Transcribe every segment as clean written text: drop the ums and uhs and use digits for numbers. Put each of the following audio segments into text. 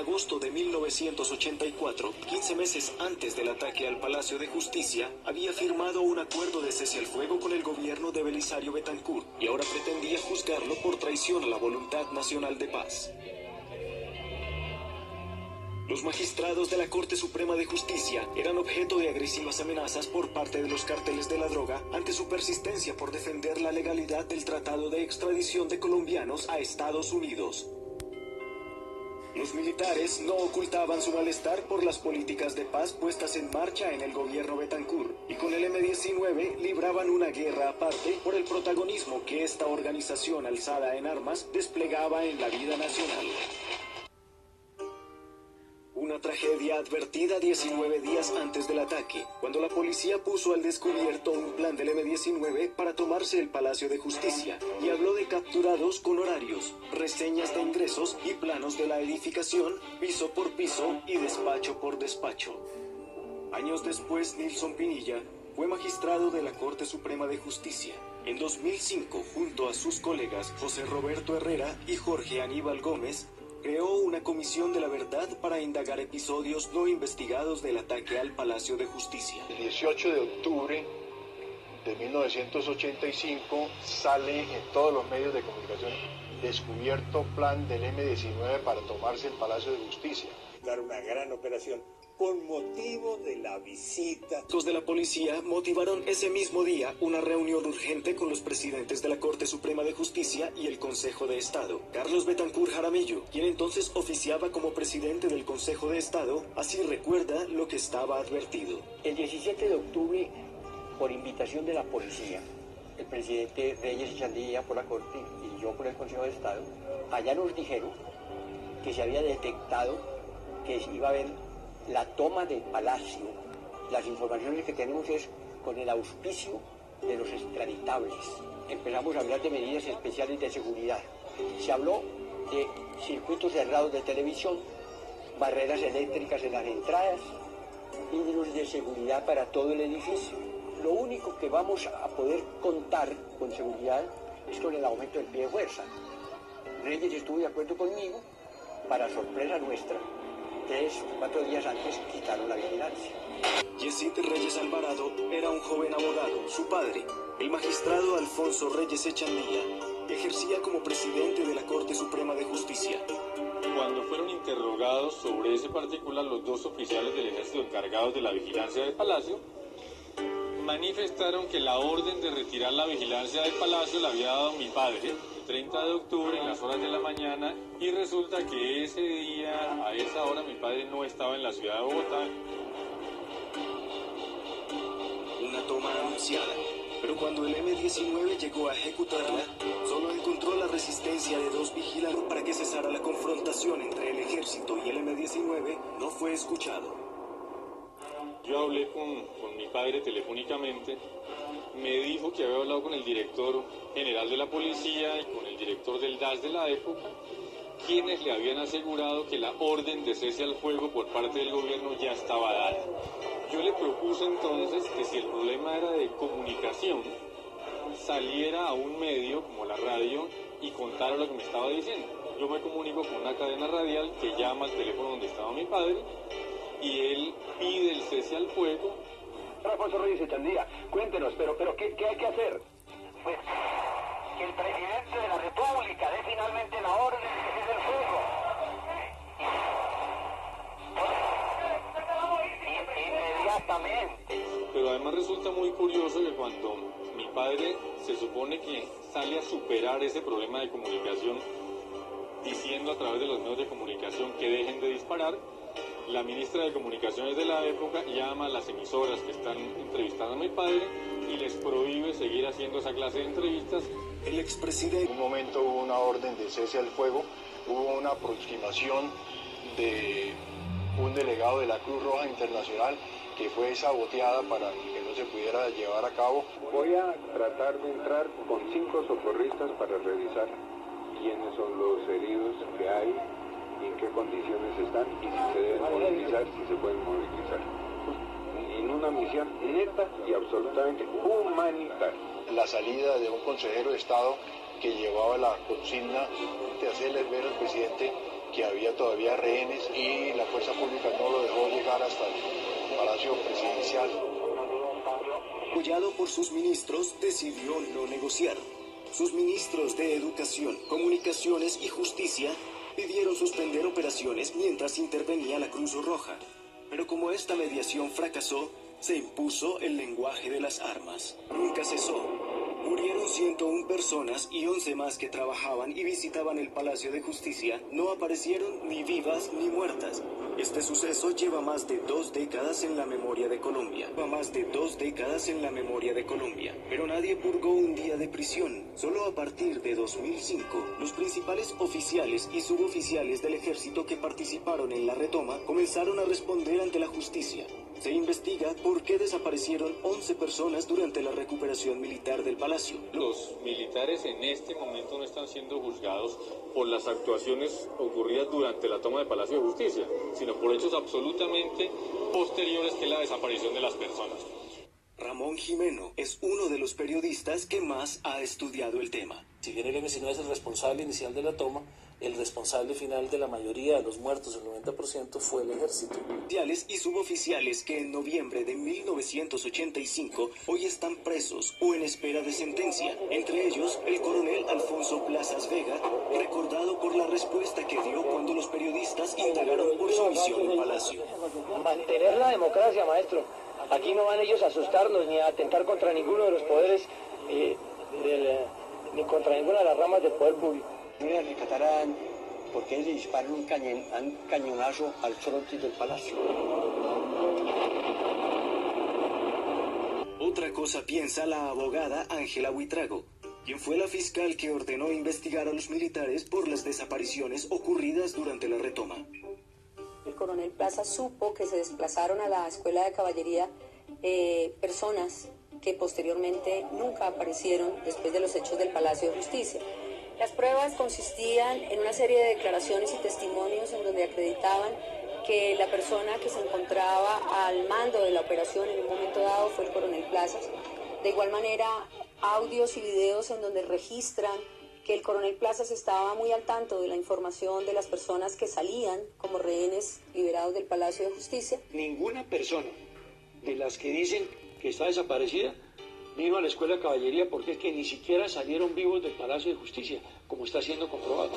agosto de 1984, 15 meses antes del ataque al Palacio de Justicia, había firmado un acuerdo de cese al fuego con el gobierno de Belisario Betancur y ahora pretendía juzgarlo por traición a la voluntad nacional de paz. Los magistrados de la Corte Suprema de Justicia eran objeto de agresivas amenazas por parte de los cárteles de la droga ante su persistencia por defender la legalidad del tratado de extradición de colombianos a Estados Unidos. Los militares no ocultaban su malestar por las políticas de paz puestas en marcha en el gobierno Betancur y con el M-19 libraban una guerra aparte por el protagonismo que esta organización alzada en armas desplegaba en la vida nacional. Una tragedia advertida 19 días antes del ataque, cuando la policía puso al descubierto un plan del M-19 para tomarse el Palacio de Justicia y habló de capturados con horarios, reseñas de ingresos y planos de la edificación, piso por piso y despacho por despacho. Años después, Nilson Pinilla fue magistrado de la Corte Suprema de Justicia. En 2005, junto a sus colegas José Roberto Herrera y Jorge Aníbal Gómez, creó una comisión de la verdad para indagar episodios no investigados del ataque al Palacio de Justicia. El 18 de octubre de 1985 sale en todos los medios de comunicación descubierto plan del M-19 para tomarse el Palacio de Justicia. Dar una gran operación con motivo de la visita. Los de la policía motivaron ese mismo día una reunión urgente con los presidentes de la Corte Suprema de Justicia y el Consejo de Estado. Carlos Betancur Jaramillo, quien entonces oficiaba como presidente del Consejo de Estado, así recuerda lo que estaba advertido. El 17 de octubre, por invitación de la policía, el presidente Reyes Echandía por la Corte y yo por el Consejo de Estado, allá nos dijeron que se había detectado que iba a haber la toma del palacio. Las informaciones que tenemos es con el auspicio de los extraditables. Empezamos a hablar de medidas especiales de seguridad. Se habló de circuitos cerrados de televisión, barreras eléctricas en las entradas, vidrios de seguridad para todo el edificio. Lo único que vamos a poder contar con seguridad es con el aumento del pie de fuerza. Reyes estuvo de acuerdo conmigo, para sorpresa nuestra. 3 o 4 días antes quitaron la vigilancia. Yesid Reyes Alvarado era un joven abogado. Su padre, el magistrado Alfonso Reyes Echandía, ejercía como presidente de la Corte Suprema de Justicia. Cuando fueron interrogados sobre ese particular, los 2 oficiales del ejército encargados de la vigilancia del palacio manifestaron que la orden de retirar la vigilancia del palacio la había dado mi padre el 30 de octubre en las horas de la mañana, y resulta que ese día, a esa hora, mi padre no estaba en la ciudad de Bogotá. Una toma anunciada, pero cuando el M-19 llegó a ejecutarla, solo encontró la resistencia de 2 vigilantes para que cesara la confrontación entre el ejército y el M-19, no fue escuchado. Yo hablé con mi padre telefónicamente, me dijo que había hablado con el director general de la policía y con el director del DAS de la época, quienes le habían asegurado que la orden de cese al fuego por parte del gobierno ya estaba dada. Yo le propuse entonces que si el problema era de comunicación, saliera a un medio como la radio y contara lo que me estaba diciendo. Yo me comunico con una cadena radial que llama al teléfono donde estaba mi padre, y él pide el cese al fuego. Alfonso Reyes Echandía, cuéntenos, pero ¿qué hay que hacer? Pues que el presidente de la República dé finalmente la orden de que cese el fuego. Inmediatamente. Pero además resulta muy curioso que cuando mi padre se supone que sale a superar ese problema de comunicación, diciendo a través de los medios de comunicación que dejen de disparar, la ministra de Comunicaciones de la época llama a las emisoras que están entrevistando a mi padre y les prohíbe seguir haciendo esa clase de entrevistas. El expresidente... En un momento hubo una orden de cese al fuego, hubo una aproximación de un delegado de la Cruz Roja Internacional que fue saboteada para que no se pudiera llevar a cabo. Voy a tratar de entrar con 5 socorristas para revisar quiénes son los heridos que hay, en qué condiciones están y si se deben movilizar, si se pueden movilizar. En una misión neta y absolutamente humanitaria. La salida de un consejero de Estado que llevaba la consigna de hacerles ver al presidente que había todavía rehenes y la fuerza pública no lo dejó llegar hasta el Palacio Presidencial. Apoyado por sus ministros, decidió no negociar. Sus ministros de Educación, Comunicaciones y Justicia pidieron suspender operaciones mientras intervenía la Cruz Roja. Pero como esta mediación fracasó, se impuso el lenguaje de las armas. Nunca cesó. Murieron 101 personas y 11 más que trabajaban y visitaban el Palacio de Justicia no aparecieron ni vivas ni muertas. Este suceso lleva más de 2 décadas en la memoria de Colombia. Pero nadie purgó un día de prisión. Solo a partir de 2005, los principales oficiales y suboficiales del ejército que participaron en la retoma comenzaron a responder ante la justicia. Se investiga por qué desaparecieron 11 personas durante la recuperación militar del palacio. Los militares en este momento no están siendo juzgados por las actuaciones ocurridas durante la toma de Palacio de Justicia, sino por hechos absolutamente posteriores, que es la desaparición de las personas. Ramón Jimeno es uno de los periodistas que más ha estudiado el tema. Si bien el M-19 es el responsable inicial de la toma, el responsable final de la mayoría de los muertos, el 90%, fue el ejército. Oficiales y suboficiales que en noviembre de 1985 hoy están presos o en espera de sentencia. Entre ellos, el coronel Alfonso Plazas Vega, recordado por la respuesta que dio cuando los periodistas indagaron por su misión en Palacio. Mantener la democracia, maestro. Aquí no van ellos a asustarnos ni a atentar contra ninguno de los poderes, ni contra ninguna de las ramas del poder público. No le rescatarán porque le disparan un cañonazo al frontis del palacio. Otra cosa piensa la abogada Ángela Buitrago, quien fue la fiscal que ordenó investigar a los militares por las desapariciones ocurridas durante la retoma. El coronel Plaza supo que se desplazaron a la escuela de caballería personas que posteriormente nunca aparecieron después de los hechos del Palacio de Justicia. Las pruebas consistían en una serie de declaraciones y testimonios en donde acreditaban que la persona que se encontraba al mando de la operación en un momento dado fue el coronel Plazas. De igual manera, audios y videos en donde registran que el coronel Plazas estaba muy al tanto de la información de las personas que salían como rehenes liberados del Palacio de Justicia. Ninguna persona de las que dicen que está desaparecida vino a la Escuela de Caballería, porque es que ni siquiera salieron vivos del Palacio de Justicia, como está siendo comprobado.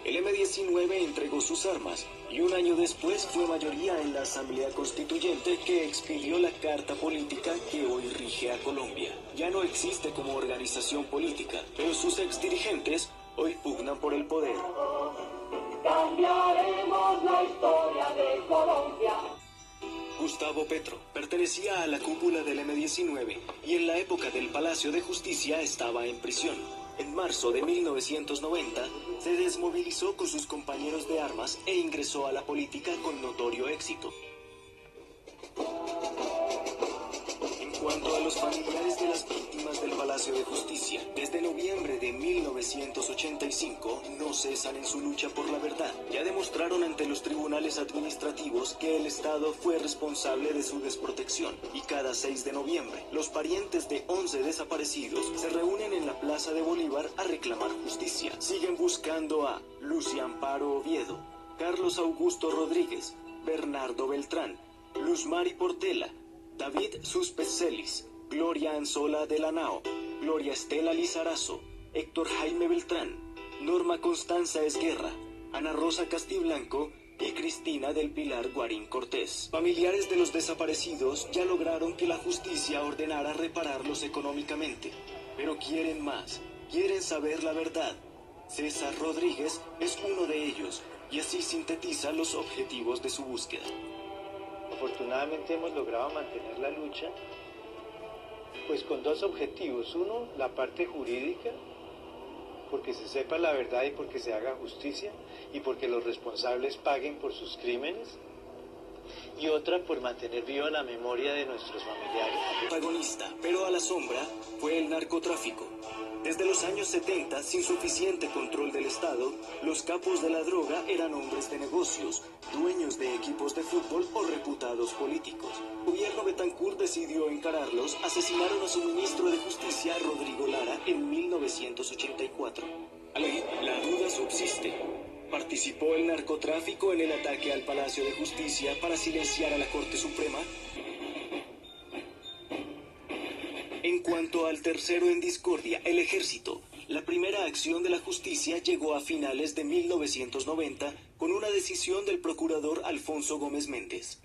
El M-19 entregó sus armas y un año después fue mayoría en la Asamblea Constituyente que expidió la Carta Política que hoy rige a Colombia. Ya no existe como organización política, pero sus exdirigentes hoy pugnan por el poder. Cambiaremos la historia de Colombia. Gustavo Petro pertenecía a la cúpula del M-19 y en la época del Palacio de Justicia estaba en prisión. En marzo de 1990 se desmovilizó con sus compañeros de armas e ingresó a la política con notorio éxito. En cuanto a los familiares de las víctimas del Palacio de Justicia, desde noviembre de 1985 no cesan en su lucha por la verdad. Ya demostraron ante los tribunales administrativos que el Estado fue responsable de su desprotección y cada 6 de noviembre los parientes de 11 desaparecidos se reúnen en la Plaza de Bolívar a reclamar justicia. Siguen buscando a Lucia Amparo Oviedo, Carlos Augusto Rodríguez, Bernardo Beltrán, Luz Mari Portela, David Suspecelis, Gloria Anzola de la Nao, Gloria Estela Lizarazo, Héctor Jaime Beltrán, Norma Constanza Esguerra, Ana Rosa Castiblanco y Cristina del Pilar Guarín Cortés. Familiares de los desaparecidos ya lograron que la justicia ordenara repararlos económicamente, pero quieren más, quieren saber la verdad. César Rodríguez es uno de ellos y así sintetiza los objetivos de su búsqueda. Afortunadamente hemos logrado mantener la lucha pues con 2 objetivos. Uno, la parte jurídica, porque se sepa la verdad y porque se haga justicia y porque los responsables paguen por sus crímenes. Y otra, por mantener viva la memoria de nuestros familiares. Protagonista, pero a la sombra, fue el narcotráfico. Desde los años 70, sin suficiente control del Estado, los capos de la droga eran hombres de negocios, dueños de equipos de fútbol o reputados políticos. El gobierno Betancourt decidió encararlos, asesinaron a su ministro de Justicia, Rodrigo Lara, en 1984. La duda subsiste. ¿Participó el narcotráfico en el ataque al Palacio de Justicia para silenciar a la Corte Suprema? En cuanto al tercero en discordia, el Ejército, la primera acción de la justicia llegó a finales de 1990 con una decisión del procurador Alfonso Gómez Méndez.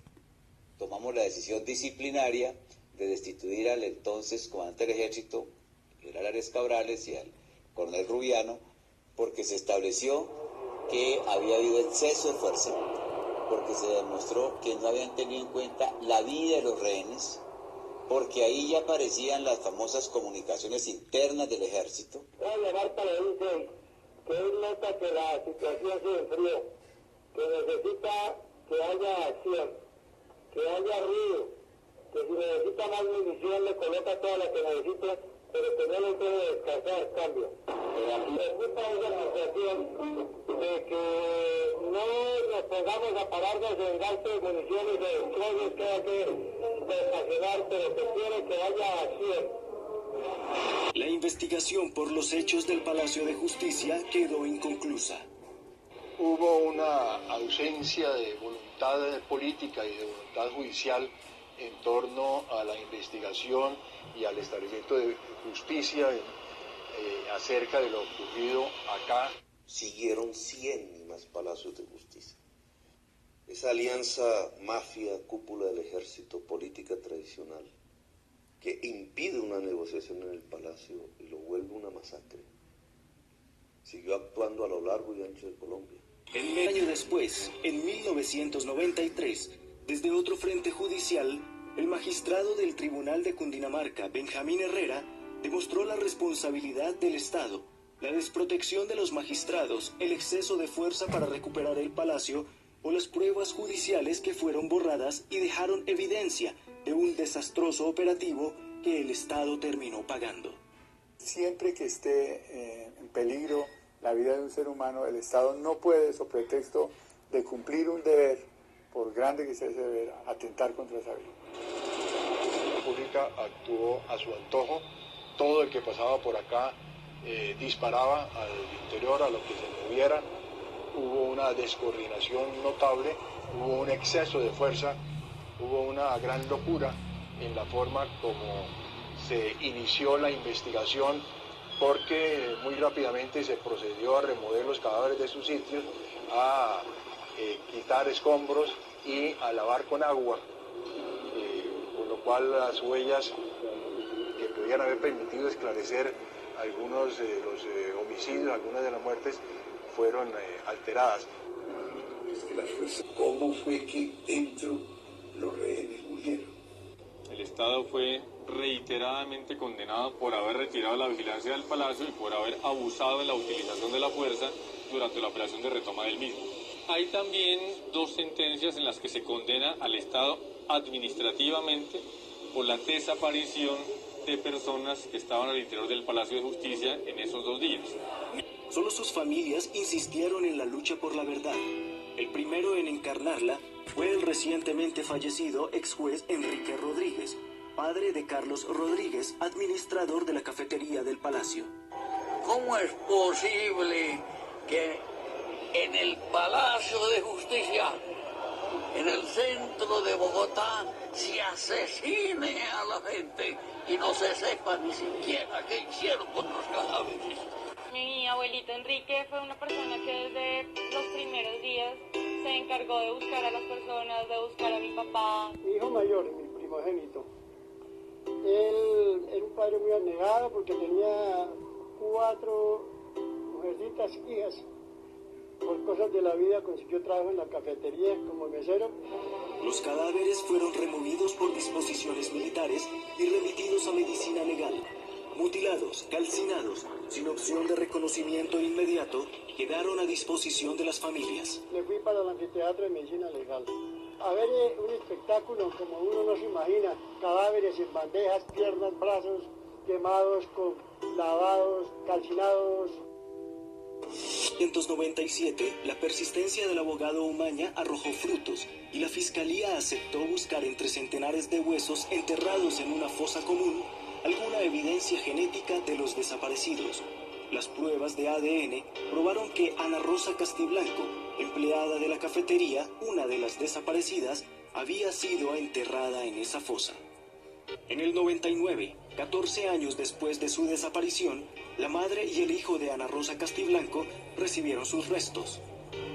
Tomamos la decisión disciplinaria de destituir al entonces comandante del Ejército, general Ares Cabrales, y al coronel Rubiano, porque se estableció que había habido exceso de fuerza, porque se demostró que no habían tenido en cuenta la vida de los rehenes, porque ahí ya aparecían las famosas comunicaciones internas del Ejército. Marta le dice que él nota que la situación se enfrió, que necesita que haya acción, que haya ruido, que si necesita más munición le coloca toda la que necesita, pero que no le puede descansar, cambio. Permita esa sensación de que no nos pongamos a pararnos en gasto de municiones de destroyes que hay que estacionar, pero que quiere que haya acción. La investigación por los hechos del Palacio de Justicia quedó inconclusa. Hubo una ausencia de voluntad política y de voluntad judicial en torno a la investigación y al establecimiento de justicia acerca de lo ocurrido acá. Siguieron 100 más palacios de justicia. Esa alianza mafia, cúpula del ejército, política tradicional, que impide una negociación en el palacio y lo vuelve una masacre, siguió actuando a lo largo y ancho de Colombia. Un año después, en 1993, desde otro frente judicial, el magistrado del Tribunal de Cundinamarca, Benjamín Herrera, demostró la responsabilidad del Estado, la desprotección de los magistrados, el exceso de fuerza para recuperar el palacio o las pruebas judiciales que fueron borradas y dejaron evidencia de un desastroso operativo que el Estado terminó pagando. Siempre que esté en peligro la vida de un ser humano, el Estado no puede, sobre pretexto de cumplir un deber, por grande que sea ese deber, atentar contra esa vida. La República actuó a su antojo. Todo el que pasaba por acá disparaba al interior, a lo que se moviera. Hubo una descoordinación notable, hubo un exceso de fuerza, hubo una gran locura en la forma como se inició la investigación, porque muy rápidamente se procedió a remover los cadáveres de sus sitios, a quitar escombros y a lavar con agua, con lo cual las huellas que podían haber permitido esclarecer algunos de los homicidios, algunas de las muertes, fueron alteradas. ¿Cómo fue que dentro los rehenes murieron? El Estado fue reiteradamente condenado por haber retirado la vigilancia del palacio y por haber abusado en la utilización de la fuerza durante la operación de retoma del mismo. Hay también dos sentencias en las que se condena al Estado administrativamente por la desaparición de personas que estaban al interior del Palacio de Justicia en esos 2 días. Solo sus familias insistieron en la lucha por la verdad. El primero en encarnarla fue el recientemente fallecido ex juez Enrique Rodríguez, padre de Carlos Rodríguez, administrador de la cafetería del Palacio. ¿Cómo es posible que en el Palacio de Justicia, en el centro de Bogotá, se asesine a la gente y no se sepa ni siquiera qué hicieron con los cadáveres? Mi abuelito Enrique fue una persona que desde los primeros días se encargó de buscar a las personas, de buscar a mi papá. Mi hijo mayor, mi primogénito, él era un padre muy abnegado porque tenía 4 mujercitas hijas. Por cosas de la vida consiguió trabajo en la cafetería como mesero. Los cadáveres fueron removidos por disposiciones militares y remitidos a medicina legal. Mutilados, calcinados, sin opción de reconocimiento inmediato, quedaron a disposición de las familias. Me fui para el anfiteatro de medicina legal a ver un espectáculo como uno no se imagina. Cadáveres en bandejas, piernas, brazos quemados, lavados, calcinados. En 1997, la persistencia del abogado Umaña arrojó frutos y la fiscalía aceptó buscar entre centenares de huesos enterrados en una fosa común alguna evidencia genética de los desaparecidos. Las pruebas de ADN probaron que Ana Rosa Castiblanco, empleada de la cafetería, una de las desaparecidas, había sido enterrada en esa fosa. En el 99, 14 años después de su desaparición, la madre y el hijo de Ana Rosa Castiblanco recibieron sus restos.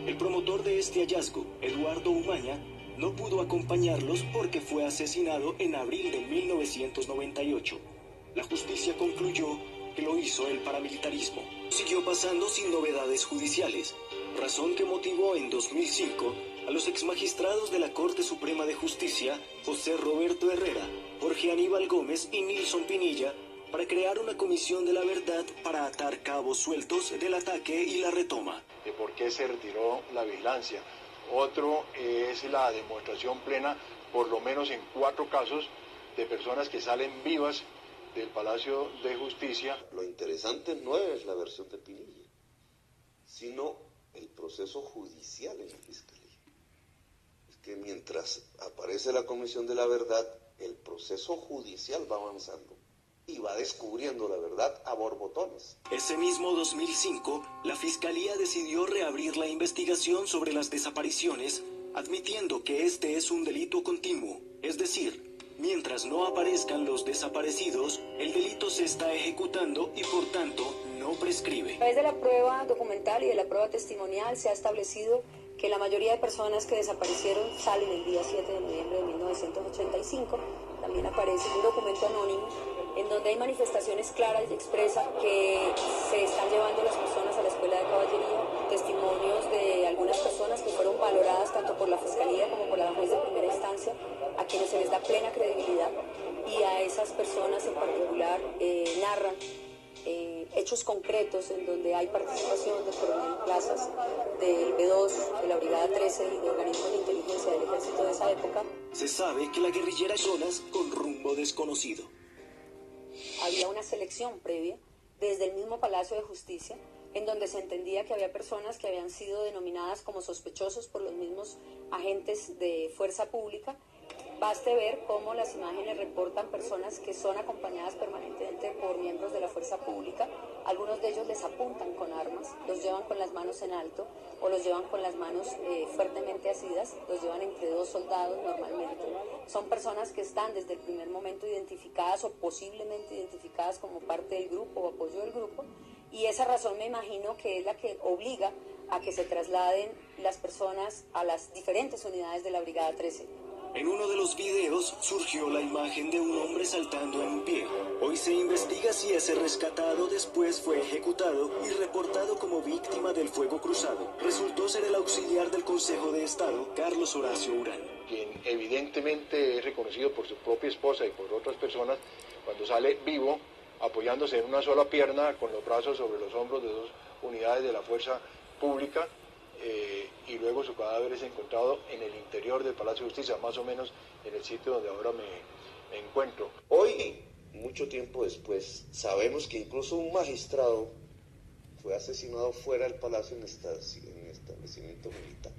El promotor de este hallazgo, Eduardo Umaña, no pudo acompañarlos porque fue asesinado en abril de 1998. La justicia concluyó que lo hizo el paramilitarismo. Siguió pasando sin novedades judiciales, razón que motivó en 2005 a los exmagistrados de la Corte Suprema de Justicia, José Roberto Herrera, Jorge Aníbal Gómez y Nilson Pinilla, para crear una comisión de la verdad para atar cabos sueltos del ataque y la retoma. De por qué se retiró la vigilancia. Otro es la demostración plena, por lo menos en 4 casos, de personas que salen vivas del Palacio de Justicia. Lo interesante no es la versión de Pinilla, sino el proceso judicial en la Fiscalía. Es que mientras aparece la Comisión de la Verdad, el proceso judicial va avanzando y va descubriendo la verdad a borbotones. Ese mismo 2005, la Fiscalía decidió reabrir la investigación sobre las desapariciones, admitiendo que este es un delito continuo, es decir, mientras no aparezcan los desaparecidos, el delito se está ejecutando y por tanto no prescribe. A través de la prueba documental y de la prueba testimonial se ha establecido que la mayoría de personas que desaparecieron salen el día 7 de noviembre de 1985. También aparece un documento anónimo en donde hay manifestaciones claras y expresas que se están llevando las personas a la Escuela de Caballería, testimonios de algunas personas que fueron valoradas tanto por la Fiscalía como por la juez de primera instancia, a quienes se les da plena credibilidad, y a esas personas en particular narran hechos concretos en donde hay participación del coronel Plazas, del B2, de la Brigada 13 y de organismos de inteligencia del ejército de esa época. Se sabe que la guerrillera es zonas con rumbo desconocido. Había una selección previa desde el mismo Palacio de Justicia, en donde se entendía que había personas que habían sido denominadas como sospechosos por los mismos agentes de fuerza pública. Baste ver cómo las imágenes reportan personas que son acompañadas permanentemente por miembros de la fuerza pública. Algunos de ellos les apuntan con armas, los llevan con las manos en alto o los llevan con las manos fuertemente asidas, los llevan entre 2 soldados normalmente. Son personas que están desde el primer momento identificadas o posiblemente identificadas como parte del grupo o apoyo del grupo, y esa razón me imagino que es la que obliga a que se trasladen las personas a las diferentes unidades de la Brigada 13. En uno de los videos surgió la imagen de un hombre saltando en un pie. Hoy se investiga si ese rescatado después fue ejecutado y reportado como víctima del fuego cruzado. Resultó ser el auxiliar del Consejo de Estado, Carlos Horacio Urán. Quien evidentemente es reconocido por su propia esposa y por otras personas, cuando sale vivo, apoyándose en una sola pierna, con los brazos sobre los hombros de 2 unidades de la fuerza pública, y luego su cadáver es encontrado en el interior del Palacio de Justicia, más o menos en el sitio donde ahora me encuentro. Hoy, mucho tiempo después, sabemos que incluso un magistrado fue asesinado fuera del palacio en establecimiento militar.